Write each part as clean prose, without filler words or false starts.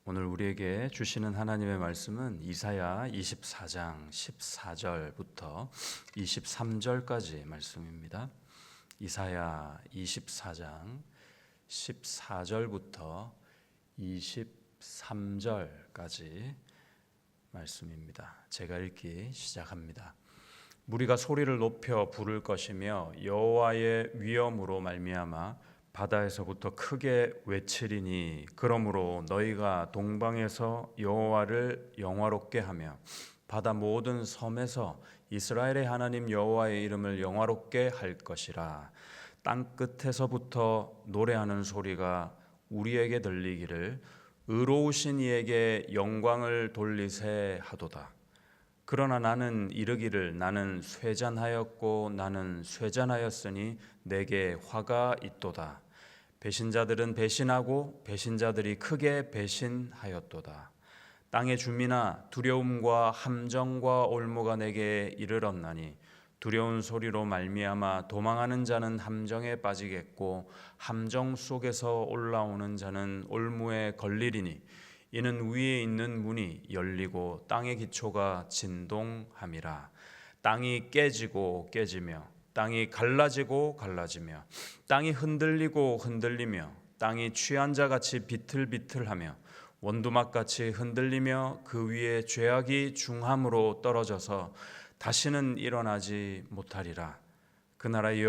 오늘 우리에게 주시는 하나님의 말씀은 이사야 24장 14절부터 23절까지 말씀입니다. 이사야 24장 14절부터 23절까지 말씀입니다. 제가 읽기 시작합니다. 무리가 소리를 높여 부를 것이며 여호와의 위엄으로 말미암아 바다에서부터 크게 외치리니 그러므로 너희가 동방에서 여호와를 영화롭게 하며 바다 모든 섬에서 이스라엘의 하나님 여호와의 이름을 영화롭게 할 것이라. 땅 끝에서부터 노래하는 소리가 우리에게 들리기를 의로우신 이에게 영광을 돌리세 하도다. 그러나 나는 이르기를 나는 쇠잔하였고 나는 쇠잔하였으니 내게 화가 있도다. 배신자들은 배신하고 배신자들이 크게 배신하였도다. 땅의 주민아 두려움과 함정과 올무가 내게 이르렀나니 두려운 소리로 말미암아 도망하는 자는 함정에 빠지겠고 함정 속에서 올라오는 자는 올무에 걸리리니 이는 위에 있는 문이 열리고 땅의 기초가 진동함이라. 땅이 깨지고 깨지며 땅이 갈라지고 갈라지며 땅이 흔들리고 흔들리며 땅이 취한 자같이 비틀비틀하며 원두막같이 흔들리며 그 위에 죄악이 중함으로 떨어져서 다시는 일어나지 못하리라. 그날에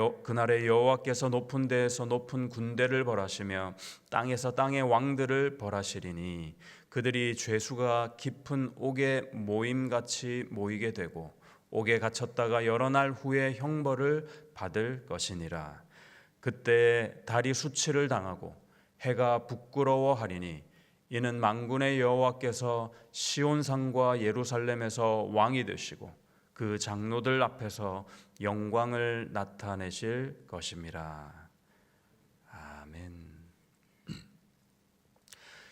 여호와께서 높은 데에서 높은 군대를 벌하시며 땅에서 땅의 왕들을 벌하시리니 그들이 죄수가 깊은 옥에 모임같이 모이게 되고 옥에 갇혔다가 여러 날 후에 형벌을 받을 것이니라. 그때 달이 수치를 당하고 해가 부끄러워하리니 이는 만군의 여호와께서 시온산과 예루살렘에서 왕이 되시고 그 장로들 앞에서 영광을 나타내실 것임이라. 아멘.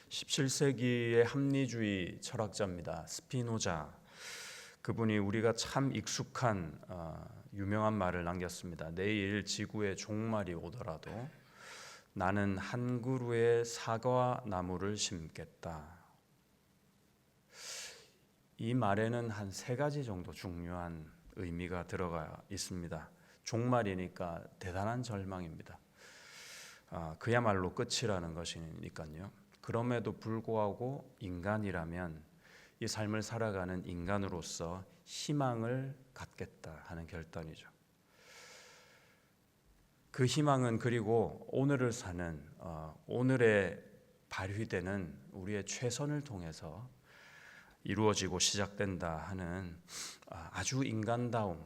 17세기의 합리주의 철학자입니다. 스피노자. 그분이 우리가 참 익숙한 유명한 말을 남겼습니다. 내일 지구에 종말이 오더라도 나는 한 그루의 사과 나무를 심겠다. 이 말에는 한 세 가지 정도 중요한 의미가 들어가 있습니다. 종말이니까 대단한 절망입니다. 그야말로 끝이라는 것이니까요. 그럼에도 불구하고 인간이라면 이 삶을 살아가는 인간으로서 희망을 갖겠다 하는 결단이죠. 그 희망은 그리고 오늘을 사는 오늘에 발휘되는 우리의 최선을 통해서 이루어지고 시작된다 하는 아주 인간다움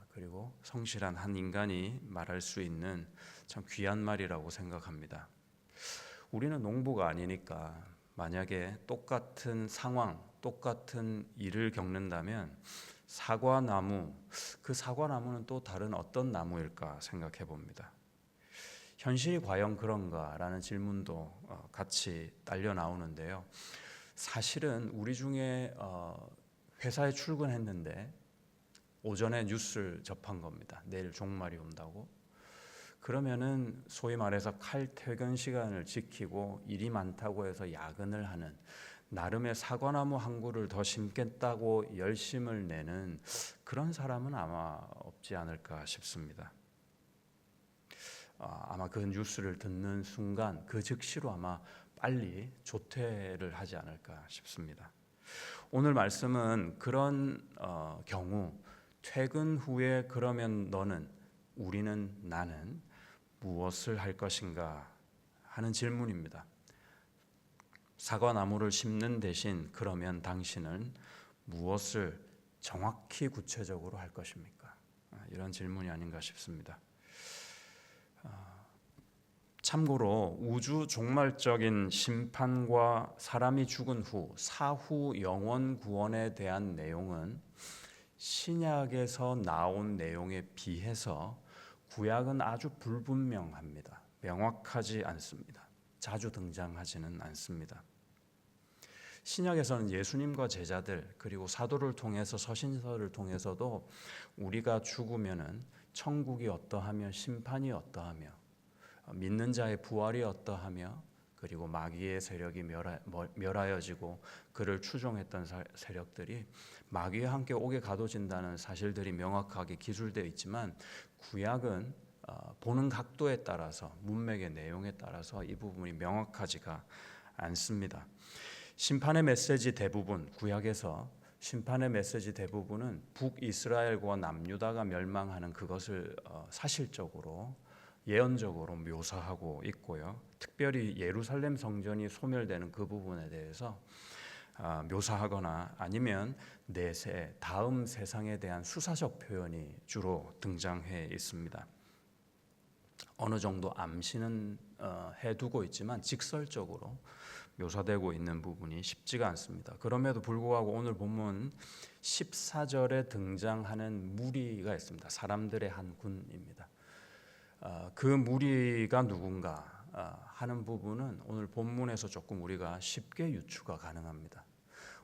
그리고 성실한 한 인간이 말할 수 있는 참 귀한 말이라고 생각합니다. 우리는 농부가 아니니까 만약에 똑같은 상황, 똑같은 일을 겪는다면 사과나무, 그 사과나무는 또 다른 어떤 나무일까 생각해 봅니다. 현실이 과연 그런가라는 질문도 같이 딸려 나오는데요. 사실은 우리 중에 회사에 출근했는데 오전에 뉴스를 접한 겁니다. 내일 종말이 온다고. 그러면은 소위 말해서 칼퇴근 시간을 지키고 일이 많다고 해서 야근을 하는, 나름의 사과나무 한 그루를 더 심겠다고 열심을 내는 그런 사람은 아마 없지 않을까 싶습니다. 아마 그 뉴스를 듣는 순간 그 즉시로 아마 빨리 조퇴를 하지 않을까 싶습니다. 오늘 말씀은 그런 경우 퇴근 후에 그러면 우리는 나는 무엇을 할 것인가 하는 질문입니다. 사과나무를 심는 대신 그러면 당신은 무엇을 정확히 구체적으로 할 것입니까? 이런 질문이 아닌가 싶습니다. 참고로 우주 종말적인 심판과 사람이 죽은 후 사후 영원 구원에 대한 내용은 신약에서 나온 내용에 비해서 구약은 아주 불분명합니다. 명확하지 않습니다. 자주 등장하지는 않습니다. 신약에서는 예수님과 제자들 그리고 사도를 통해서 서신서를 통해서도 우리가 죽으면은 천국이 어떠하며 심판이 어떠하며 믿는 자의 부활이 어떠하며 그리고 마귀의 세력이 멸하여지고 그를 추종했던 세력들이 마귀와 함께 옥에 가둬진다는 사실들이 명확하게 기술되어 있지만 구약은 보는 각도에 따라서 문맥의 내용에 따라서 이 부분이 명확하지가 않습니다. 심판의 메시지 대부분 구약에서 심판의 메시지 대부분은 북이스라엘과 남유다가 멸망하는 그것을 사실적으로 예언적으로 묘사하고 있고요. 특별히 예루살렘 성전이 소멸되는 그 부분에 대해서 묘사하거나 아니면 내세 다음 세상에 대한 수사적 표현이 주로 등장해 있습니다. 어느 정도 암시는 해두고 있지만 직설적으로 묘사되고 있는 부분이 쉽지가 않습니다. 그럼에도 불구하고 오늘 본문 14절에 등장하는 무리가 있습니다. 사람들의 한 군입니다. 그 무리가 누군가 하는 부분은 오늘 본문에서 조금 우리가 쉽게 유추가 가능합니다.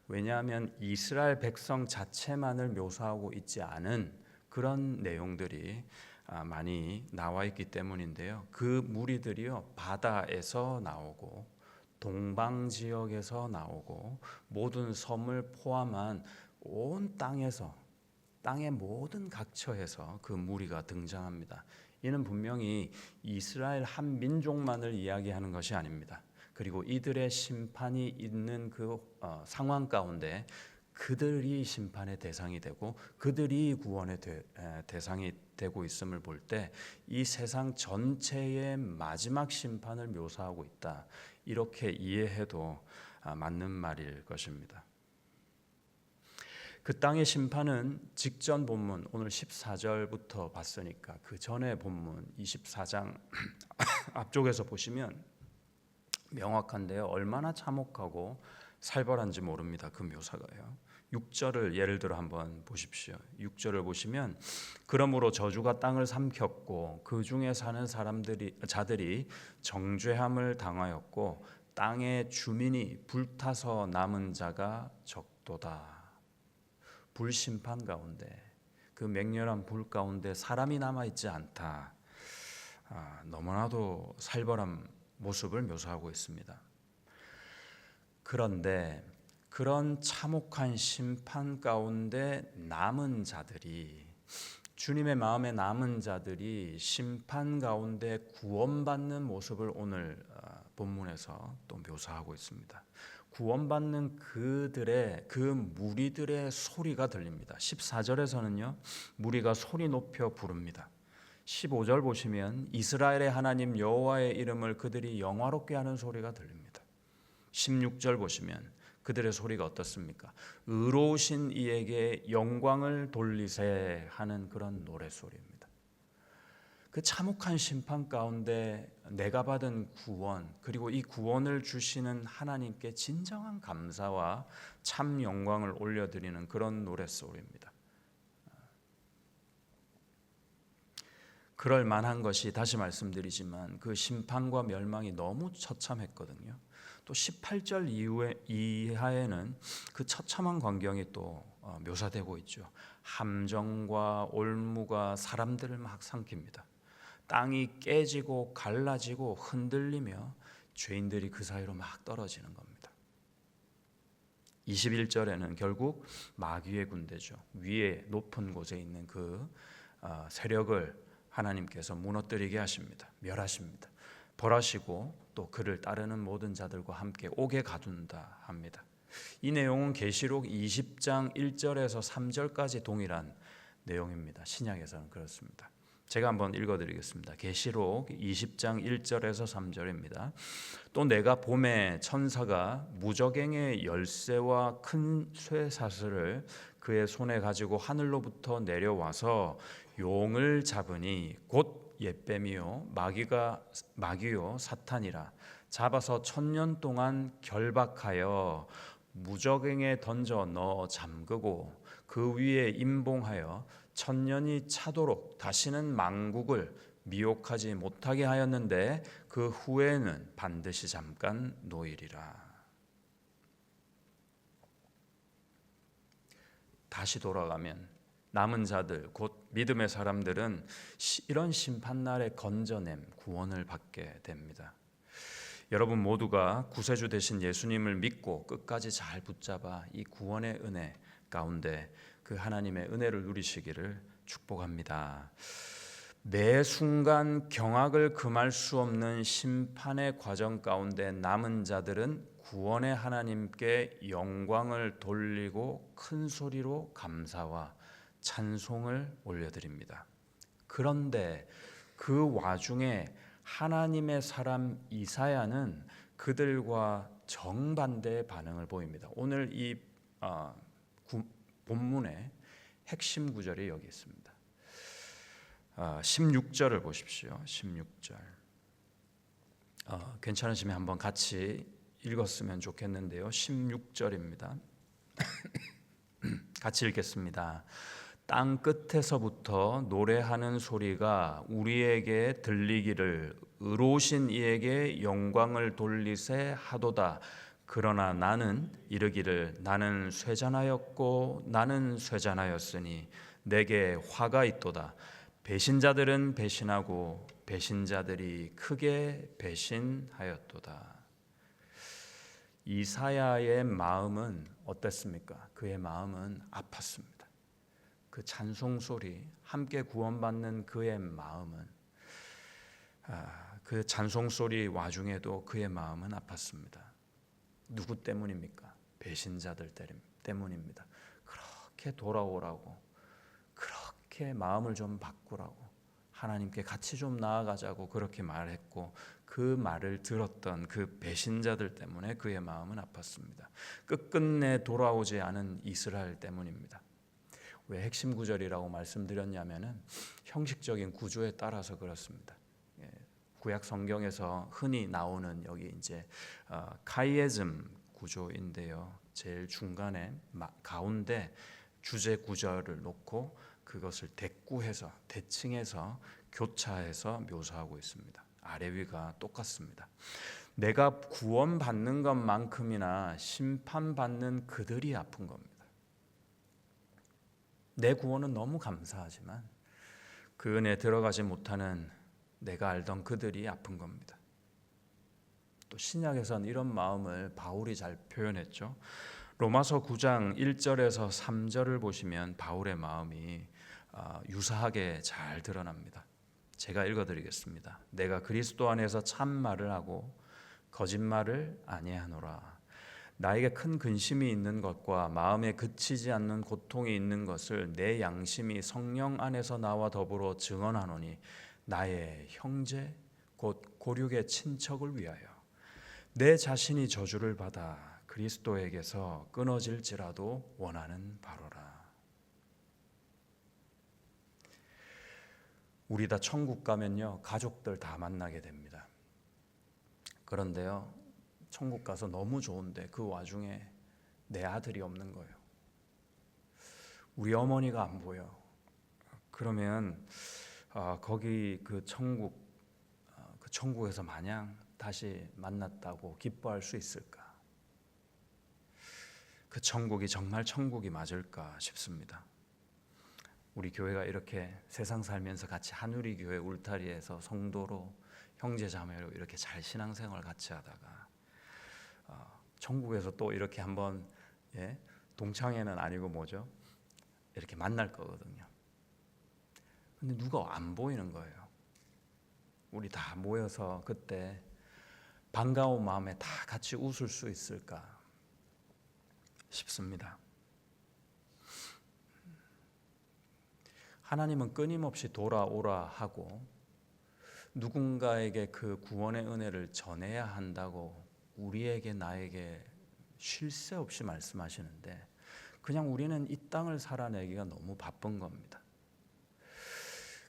왜냐하면 이스라엘 백성 자체만을 묘사하고 있지 않은 그런 내용들이 많이 나와 있기 때문인데요. 그 무리들이요, 바다에서 나오고 동방 지역에서 나오고 모든 섬을 포함한 온 땅에서 땅의 모든 각처에서 그 무리가 등장합니다. 이는 분명히 이스라엘 한 민족만을 이야기하는 것이 아닙니다. 그리고 이들의 심판이 있는 그 상황 가운데 그들이 심판의 대상이 되고 그들이 구원의 대상이 되고 있음을 볼 때 이 세상 전체의 마지막 심판을 묘사하고 있다. 이렇게 이해해도 맞는 말일 것입니다. 그 땅의 심판은 직전 본문 오늘 14절부터 봤으니까 그 전의 본문 24장 앞쪽에서 보시면 명확한데요. 얼마나 참혹하고 살벌한지 모릅니다. 그 묘사가요. 6절을 예를 들어 한번 보십시오. 6절을 보시면 그러므로 저주가 땅을 삼켰고 그 중에 사는 자들이 정죄함을 당하였고 땅의 주민이 불타서 남은 자가 적도다. 불심판 가운데 그 맹렬한 불 가운데 사람이 남아있지 않다. 너무나도 살벌한 모습을 묘사하고 있습니다. 그런데 그런 참혹한 심판 가운데 남은 자들이 주님의 마음에 남은 자들이 심판 가운데 구원받는 모습을 오늘 본문에서 또 묘사하고 있습니다. 구원받는 그 무리들의 소리가 들립니다. 14절에서는요. 무리가 소리 높여 부릅니다. 15절 보시면 이스라엘의 하나님 여호와의 이름을 그들이 영화롭게 하는 소리가 들립니다. 16절 보시면 그들의 소리가 어떻습니까? 의로우신 이에게 영광을 돌리세 하는 그런 노래소리입니다. 그 참혹한 심판 가운데 내가 받은 구원 그리고 이 구원을 주시는 하나님께 진정한 감사와 참 영광을 올려드리는 그런 노래소리입니다. 그럴 만한 것이 다시 말씀드리지만 그 심판과 멸망이 너무 처참했거든요. 또 18절 이하에는 그 처참한 광경이 또 묘사되고 있죠. 함정과 올무가 사람들을 막 삼킵니다. 땅이 깨지고 갈라지고 흔들리며 죄인들이 그 사이로 막 떨어지는 겁니다. 21절에는 결국 마귀의 군대죠. 위에 높은 곳에 있는 그 세력을 하나님께서 무너뜨리게 하십니다. 멸하십니다. 벌하시고 또 그를 따르는 모든 자들과 함께 옥에 가둔다 합니다. 이 내용은 계시록 20장 1절에서 3절까지 동일한 내용입니다. 신약에서는 그렇습니다. 제가 한번 읽어드리겠습니다. 계시록 20장 1절에서 3절입니다. 또 내가 봄에 천사가 무저갱의 열쇠와 큰 쇠사슬을 그의 손에 가지고 하늘로부터 내려와서 용을 잡으니 곧 옛뱀이요 마귀요 사탄이라 잡아서 1000년 동안 결박하여 무저갱에 던져 넣어 잠그고 그 위에 임봉하여 1000년이 차도록 다시는 만국을 미혹하지 못하게 하였는데 그 후에는 반드시 잠깐 놓이리라. 다시 돌아가면 남은 자들 곧 믿음의 사람들은 이런 심판날의 건져냄 구원을 받게 됩니다. 여러분 모두가 구세주 되신 예수님을 믿고 끝까지 잘 붙잡아 이 구원의 은혜 가운데 그 하나님의 은혜를 누리시기를 축복합니다. 매 순간 경악을 금할 수 없는 심판의 과정 가운데 남은 자들은 구원의 하나님께 영광을 돌리고 큰 소리로 감사와 찬송을 올려드립니다. 그런데 그 와중에 하나님의 사람 이사야는 그들과 정반대의 반응을 보입니다. 오늘 이 본문의 핵심 구절이 여기 있습니다. 16절을 보십시오. 16절. 괜찮으시면 한번 같이 읽었으면 좋겠는데요. 16절입니다. 같이 읽겠습니다. 땅 끝에서부터 노래하는 소리가 우리에게 들리기를 의로우신 이에게 영광을 돌리세 하도다. 그러나 나는 이르기를 나는 쇠잔하였고 나는 쇠잔하였으니 내게 화가 있도다. 배신자들은 배신하고 배신자들이 크게 배신하였도다. 이사야의 마음은 어땠습니까? 그의 마음은 아팠습니다. 그 찬송 소리, 함께 구원받는 그의 마음은 그 찬송 소리 와중에도 그의 마음은 아팠습니다. 누구 때문입니까? 배신자들 때문입니다. 그렇게 돌아오라고, 그렇게 마음을 좀 바꾸라고, 하나님께 같이 좀 나아가자고 그렇게 말했고 그 말을 들었던 그 배신자들 때문에 그의 마음은 아팠습니다. 끝끝내 돌아오지 않은 이스라엘 때문입니다. 왜 핵심 구절이라고 말씀드렸냐면은 형식적인 구조에 따라서 그렇습니다. 구약 성경에서 흔히 나오는 여기 이제 카이에즘 구조인데요. 제일 중간에 가운데 주제 구절을 놓고 그것을 대꾸해서 대칭해서 교차해서 묘사하고 있습니다. 아래 위가 똑같습니다. 내가 구원받는 것만큼이나 심판받는 그들이 아픈 겁니다. 내 구원은 너무 감사하지만 그 은혜에 들어가지 못하는 내가 알던 그들이 아픈 겁니다. 또 신약에서는 이런 마음을 바울이 잘 표현했죠. 로마서 9장 1절에서 3절을 보시면 바울의 마음이 유사하게 잘 드러납니다. 제가 읽어드리겠습니다. 내가 그리스도 안에서 참말을 하고 거짓말을 아니하노라. 나에게 큰 근심이 있는 것과 마음에 그치지 않는 고통이 있는 것을 내 양심이 성령 안에서 나와 더불어 증언하노니 나의 형제 곧 고륙의 친척을 위하여 내 자신이 저주를 받아 그리스도에게서 끊어질지라도 원하는 바로라. 우리 다 천국 가면요 가족들 다 만나게 됩니다. 그런데요 천국 가서 너무 좋은데 그 와중에 내 아들이 없는 거예요. 우리 어머니가 안 보여. 그러면 거기 그 천국에서 마냥 다시 만났다고 기뻐할 수 있을까? 그 천국이 정말 천국이 맞을까 싶습니다. 우리 교회가 이렇게 세상 살면서 같이 한우리 교회 울타리에서 성도로 형제자매로 이렇게 잘 신앙생활 같이 하다가 천국에서 또 이렇게 한번 동창회는 아니고 뭐죠? 이렇게 만날 거거든요. 근데 누가 안 보이는 거예요. 우리 다 모여서 그때 반가운 마음에 다 같이 웃을 수 있을까 싶습니다. 하나님은 끊임없이 돌아오라 하고 누군가에게 그 구원의 은혜를 전해야 한다고 우리에게 나에게 쉴 새 없이 말씀하시는데 그냥 우리는 이 땅을 살아내기가 너무 바쁜 겁니다.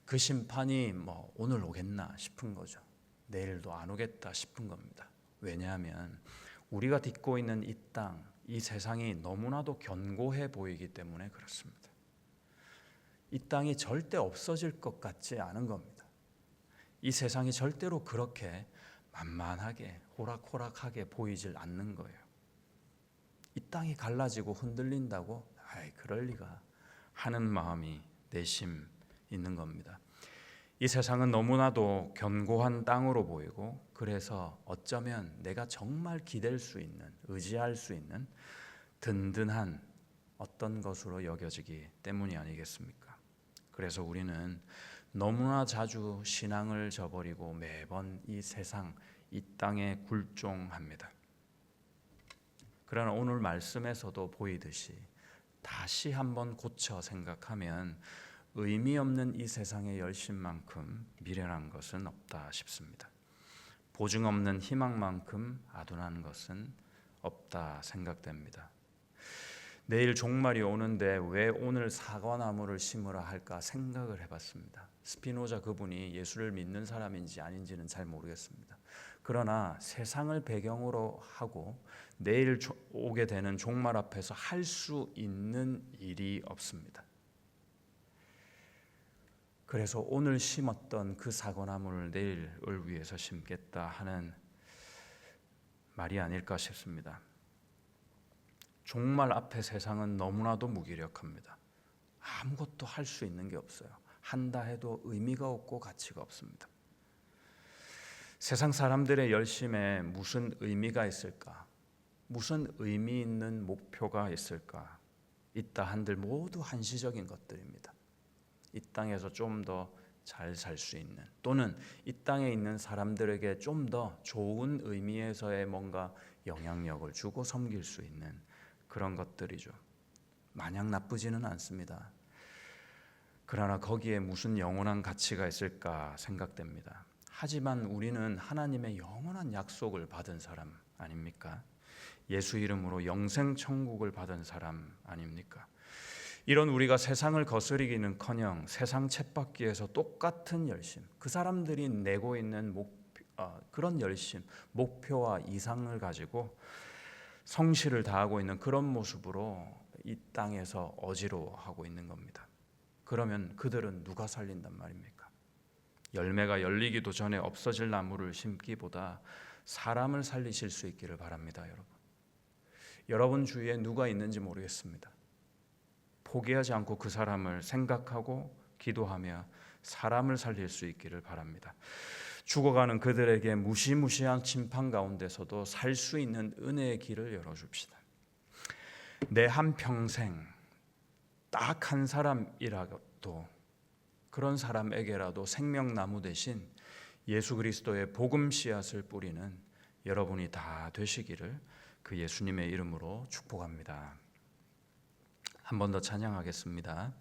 그 심판이 오늘 오겠나 싶은 거죠. 내일도 안 오겠다 싶은 겁니다. 왜냐하면 우리가 딛고 있는 이 땅, 이 세상이 너무나도 견고해 보이기 때문에 그렇습니다. 이 땅이 절대 없어질 것 같지 않은 겁니다. 이 세상이 절대로 그렇게 만만하게 호락호락하게 보이질 않는 거예요. 이 땅이 갈라지고 흔들린다고? 그럴 리가 하는 마음이 내심 있는 겁니다. 이 세상은 너무나도 견고한 땅으로 보이고, 그래서 어쩌면 내가 정말 기댈 수 있는, 의지할 수 있는 든든한 어떤 것으로 여겨지기 때문이 아니겠습니까? 그래서 우리는 너무나 자주 신앙을 저버리고 매번 이 세상, 이 땅에 굴종합니다. 그러나 오늘 말씀에서도 보이듯이 다시 한번 고쳐 생각하면 의미 없는 이 세상의 열심만큼 미련한 것은 없다 싶습니다. 보증 없는 희망만큼 아둔한 것은 없다 생각됩니다. 내일 종말이 오는데 왜 오늘 사과나무를 심으라 할까 생각을 해봤습니다. 스피노자 그분이 예수를 믿는 사람인지 아닌지는 잘 모르겠습니다. 그러나 세상을 배경으로 하고 내일 오게 되는 종말 앞에서 할 수 있는 일이 없습니다. 그래서 오늘 심었던 그 사과나무를 내일을 위해서 심겠다 하는 말이 아닐까 싶습니다. 종말 앞에 세상은 너무나도 무기력합니다. 아무것도 할 수 있는 게 없어요. 한다 해도 의미가 없고 가치가 없습니다. 세상 사람들의 열심에 무슨 의미가 있을까? 무슨 의미 있는 목표가 있을까? 있다 한들 모두 한시적인 것들입니다. 이 땅에서 좀 더 잘 살 수 있는, 또는 이 땅에 있는 사람들에게 좀 더 좋은 의미에서의 뭔가 영향력을 주고 섬길 수 있는 그런 것들이죠. 마냥 나쁘지는 않습니다. 그러나 거기에 무슨 영원한 가치가 있을까 생각됩니다. 하지만 우리는 하나님의 영원한 약속을 받은 사람 아닙니까? 예수 이름으로 영생 천국을 받은 사람 아닙니까? 이런 우리가 세상을 거스르기는커녕 세상 쳇바퀴에서 똑같은 열심, 그 사람들이 내고 있는 그런 열심, 목표와 이상을 가지고 성실을 다하고 있는 그런 모습으로 이 땅에서 어지러워하고 있는 겁니다. 그러면 그들은 누가 살린단 말입니까? 열매가 열리기도 전에 없어질 나무를 심기보다 사람을 살리실 수 있기를 바랍니다. 여러분, 여러분 주위에 누가 있는지 모르겠습니다. 포기하지 않고 그 사람을 생각하고 기도하며 사람을 살릴 수 있기를 바랍니다. 죽어가는 그들에게 무시무시한 심판 가운데서도 살 수 있는 은혜의 길을 열어줍시다. 내 한평생 딱 한 사람이라도, 그런 사람에게라도 생명나무 대신 예수 그리스도의 복음 씨앗을 뿌리는 여러분이 다 되시기를 그 예수님의 이름으로 축복합니다. 한 번 더 찬양하겠습니다.